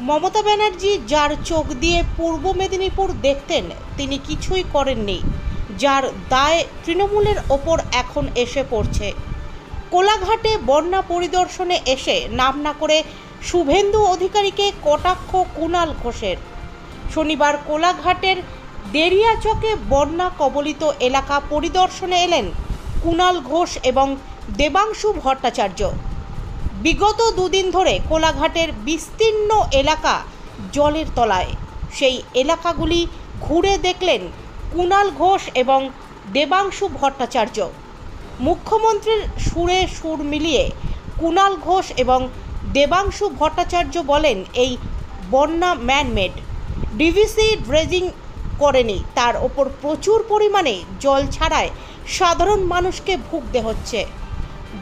মমতা ব্যানার্জি যার চোখ দিয়ে পূর্ব মেদিনীপুর দেখতেন তিনি কিছুই করেননি, যার দায় তৃণমূলের ওপর এখন এসে পড়ছে। কোলাঘাটে বন্যা পরিদর্শনে এসে নাম না করে শুভেন্দু অধিকারীকে কটাক্ষ কুণাল ঘোষের। শনিবার কোলাঘাটের দেরিয়াচকে বন্যা কবলিত এলাকা পরিদর্শনে এলেন কুণাল ঘোষ এবং দেবাংশু ভট্টাচার্য। বিগত দুদিন ধরে কোলাঘাটের বিস্তীর্ণ এলাকা জলের তলায়। সেই এলাকাগুলি ঘুরে দেখলেন কুণাল ঘোষ এবং দেবাংশু ভট্টাচার্য। মুখ্যমন্ত্রীর সুরে সুর মিলিয়ে কুণাল ঘোষ এবং দেবাংশু ভট্টাচার্য বলেন, এই বন্যা ম্যানমেড, ডিভিসি ড্রেজিং করেনি, তার ওপর প্রচুর পরিমাণে জল ছাড়ায় সাধারণ মানুষকে ভুগতে হচ্ছে।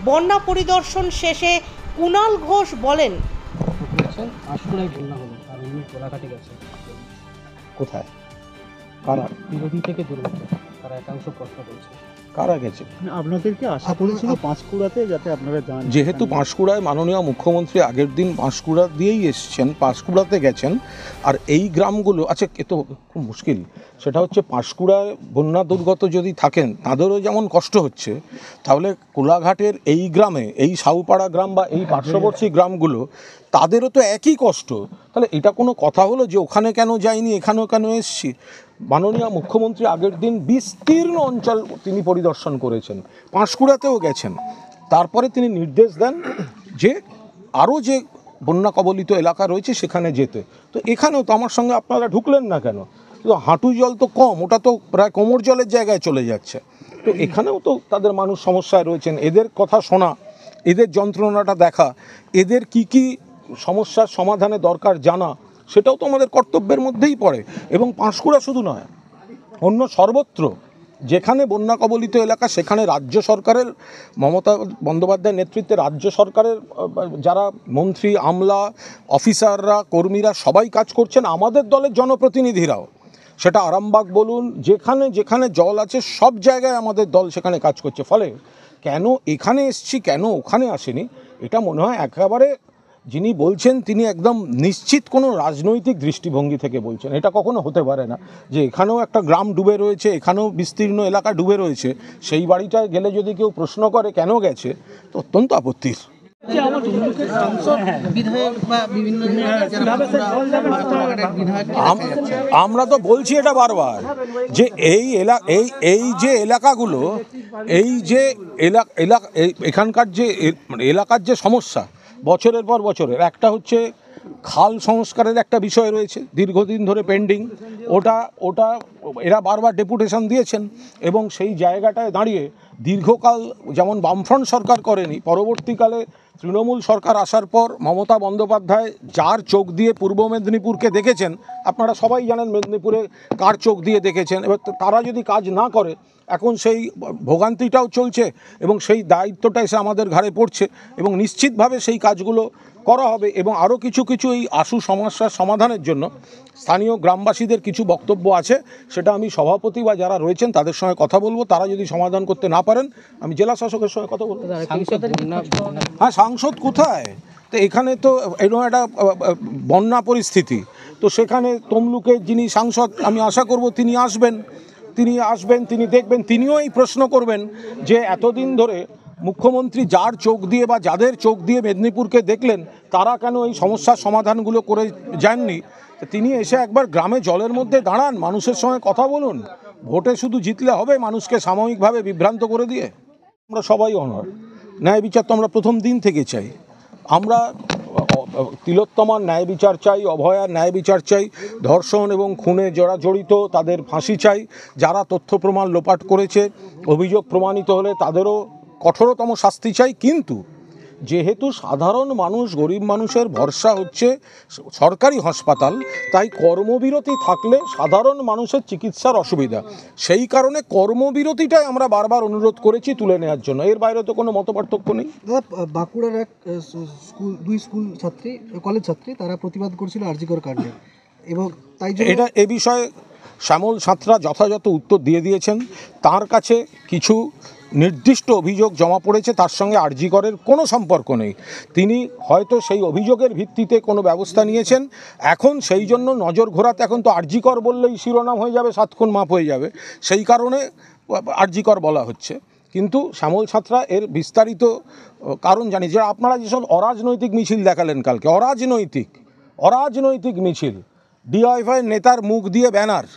বন্যা পরিদর্শন শেষে কুণাল ঘোষ বলেন, কোথায় কারা বিরোধী থেকে দুর্গত তারা একাংশ প্রশ্ন করছে। কারা গেছে? আপনাদেরকে আশা করেছিল পাঁশকুড়াতে যাতে আপনারা যান, যেহেতু পাঁশকুড়ায় মাননীয় মুখ্যমন্ত্রী আগের দিন পাঁশকুড়া দিয়েই এসছেন, পাঁশকুড়াতে গেছেন। আর এই গ্রামগুলো আচ্ছা এ তো খুব মুশকিল, সেটা হচ্ছে পাঁশকুড়ায় বন্যা দুর্গত যদি থাকেন তাদেরও যেমন কষ্ট হচ্ছে, তাহলে কোলাঘাটের এই গ্রামে, এই সাউপাড়া গ্রাম বা এই পার্শ্ববর্তী গ্রামগুলো তাদেরও তো একই কষ্ট। তাহলে এটা কোনো কথা হলো যে ওখানে কেন যাইনি এখানেও কেন এসছি? মাননীয় মুখ্যমন্ত্রী আগের দিন বিস্তীর্ণ অঞ্চল তিনি পরিদর্শন করেছেন, পাঁশকুড়াতেও গেছেন। তারপরে তিনি নির্দেশ দেন যে আরও যে বন্যা কবলিত এলাকা রয়েছে সেখানে যেতে। তো এখানেও তো আমার সঙ্গে আপনারা ঢুকলেন না কেন? তো হাঁটু জল তো কম, ওটা তো প্রায় কোমর জলের জায়গায় চলে যাচ্ছে। তো এখানেও তো তাদের মানুষ সমস্যায় রয়েছেন, এদের কথা শোনা, এদের যন্ত্রণাটা দেখা, এদের কি কি সমস্যার সমাধানে দরকার জানা, সেটাও তো আমাদের কর্তব্যের মধ্যেই পড়ে। এবং পাঁশকুড়া শুধু নয়, অন্য সর্বত্র যেখানে বন্যা কবলিত এলাকা সেখানে রাজ্য সরকারের, মমতা বন্দ্যোপাধ্যায়ের নেতৃত্বে রাজ্য সরকারের যারা মন্ত্রী, আমলা, অফিসাররা, কর্মীরা সবাই কাজ করছেন, আমাদের দলের জনপ্রতিনিধিরাও। সেটা আরামবাগ বলুন, যেখানে যেখানে জল আছে সব জায়গায় আমাদের দল সেখানে কাজ করছে। ফলে কেন এখানে এসছি, কেন ওখানে আসেনি, এটা মনে হয় একেবারে যিনি বলছেন তিনি একদম নিশ্চিত কোনো রাজনৈতিক দৃষ্টিভঙ্গি থেকে বলছেন। এটা কখনো হতে পারে না যে এখানেও একটা গ্রাম ডুবে রয়েছে, এখানেও বিস্তীর্ণ এলাকা ডুবে রয়েছে, সেই বাড়িটায় গেলে যদি কেউ প্রশ্ন করে কেন গেছে, তো অত্যন্ত আপত্তির। আমরা তো বলছি এটা বারবার যে এই যে এলাকাগুলো, এই যে এখানকার যে এলাকার যে সমস্যা বছরের পর বছরের, একটা হচ্ছে খাল সংস্কারের একটা বিষয় রয়েছে দীর্ঘদিন ধরে পেন্ডিং, ওটা এরা বারবার ডেপুটেশন দিয়েছেন এবং সেই জায়গাটায় দাঁড়িয়ে দীর্ঘকাল যেমন বামফ্রন্ট সরকার করেনি, পরবর্তীকালে তৃণমূল সরকার আসার পর মমতা বন্দ্যোপাধ্যায় যার চোখ দিয়ে পূর্ব মেদিনীপুরকে দেখেছেন, আপনারা সবাই জানেন মেদিনীপুরে কার চোখ দিয়ে দেখেছেন, এবার তারা যদি কাজ না করে এখন সেই ভোগান্তিটাও চলছে এবং সেই দায়িত্বটা এসে আমাদের ঘাড়ে পড়ছে এবং নিশ্চিতভাবে সেই কাজগুলো করা হবে। এবং আরও কিছু এই আশু সমস্যার সমাধানের জন্য স্থানীয় গ্রামবাসীদের কিছু বক্তব্য আছে, সেটা আমি সভাপতি বা যারা রয়েছেন তাদের সঙ্গে কথা বলবো। তারা যদি সমাধান করতে না পারেন আমি জেলা শাসকের সঙ্গে কথা বলবো। হ্যাঁ, সাংসদ কোথায়? তো এখানে তো এরকম একটা বন্যা পরিস্থিতি, তো সেখানে তমলুকের যিনি সাংসদ আমি আশা করব তিনি আসবেন, তিনি দেখবেন, তিনিও এই প্রশ্ন করবেন যে এতদিন ধরে মুখ্যমন্ত্রী যার চোখ দিয়ে বা যাদের চোখ দিয়ে মেদিনীপুরকে দেখলেন তারা কেন এই সমস্যার সমাধানগুলো করে যাননি। তিনি এসে একবার গ্রামে জলের মধ্যে দাঁড়ান, মানুষের সঙ্গে কথা বলুন। ভোটে শুধু জিতলে হবে মানুষকে সাময়িকভাবে বিভ্রান্ত করে দিয়ে? আমরা সবাই অনড়, ন্যায় বিচার তো আমরা প্রথম দিন থেকে চাই। আমরা তিলোত্তমার ন্যায় বিচার চাই, অভয়ার ন্যায় বিচার চাই, ধর্ষণ এবং খুনে যারা জড়িত তাদের ফাঁসি চাই, যারা তথ্য প্রমাণ লোপাট করেছে অভিযোগ প্রমাণিত হলে তাদেরও কঠোরতম শাস্তি চাই। কিন্তু যেহেতু সাধারণ মানুষ, গরিব মানুষের ভরসা হচ্ছে সরকারি হাসপাতাল, তাই কর্মবিরতি থাকলে সাধারণ মানুষের চিকিৎসার অসুবিধা, সেই কারণে কর্মবিরতিটাই আমরা বারবার অনুরোধ করেছি তুলে নেওয়ার জন্য। এর বাইরে তো কোনো মতপার্থক্য নেই। বাঁকুড়ার এক দুই কলেজ ছাত্রী তারা প্রতিবাদ করছিল আরজিকর কাণ্ডে, এবং তাই এটা এ বিষয়ে শ্যামল সাঁতরা যথাযথ উত্তর দিয়ে দিয়েছেন। তার কাছে কিছু নির্দিষ্ট অভিযোগ জমা পড়েছে, তার সঙ্গে আরজি করের কোনো সম্পর্ক নেই। তিনি হয়তো সেই অভিযোগের ভিত্তিতে কোনো ব্যবস্থা নিয়েছেন, এখন সেই জন্য নজর ঘোরাতে, এখন তো আরজি কর বললেই শিরোনাম হয়ে যাবে, 7 খুন মাপ হয়ে যাবে, সেই কারণে আরজি কর বলা হচ্ছে। কিন্তু শ্যামল সাঁতরা এর বিস্তারিত কারণ জানি, যে আপনারা যেসব অরাজনৈতিক মিছিল দেখালেন কালকে, অরাজনৈতিক মিছিল, ডিওয়াইফাই নেতার মুখ দিয়ে ব্যানার,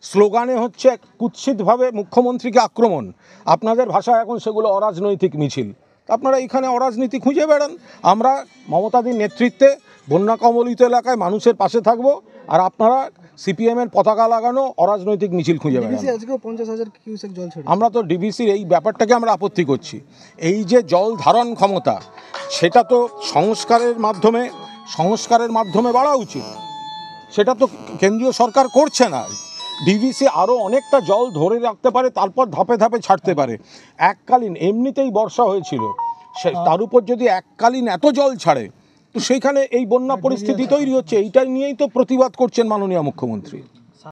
স্লোগানে হচ্ছে কুৎসিতভাবে মুখ্যমন্ত্রীকে আক্রমণ, আপনাদের ভাষায় এখন সেগুলো অরাজনৈতিক মিছিল। আপনারা এখানে অরাজনীতি খুঁজে বেড়ান। আমরা মমতাদির নেতৃত্বে বন্যা কবলিত এলাকায় মানুষের পাশে থাকব, আর আপনারা সিপিএমের পতাকা লাগানো অরাজনৈতিক মিছিল খুঁজে বেড়ান। ডিবিসি আজকেও 50,000 কিউসেক জল ছেড়েছে। আমরা তো ডিবিসির এই ব্যাপারটাকে আমরা আপত্তি করছি। এই যে জল ধারণ ক্ষমতা, সেটা তো সংস্কারের মাধ্যমে বাড়া উচিত, সেটা তো কেন্দ্রীয় সরকার করছে না। ডিভিসি আরও অনেকটা জল ধরে রাখতে পারে, তারপর ধাপে ধাপে ছাড়তে পারে। এককালীন এমনিতেই বর্ষা হয়েছিল, তার উপর যদি এককালীন এত জল ছাড়ে, তো সেইখানে এই বন্যা পরিস্থিতি তৈরি হচ্ছে। এইটাই নিয়েই তো প্রতিবাদ করছেন মাননীয় মুখ্যমন্ত্রী।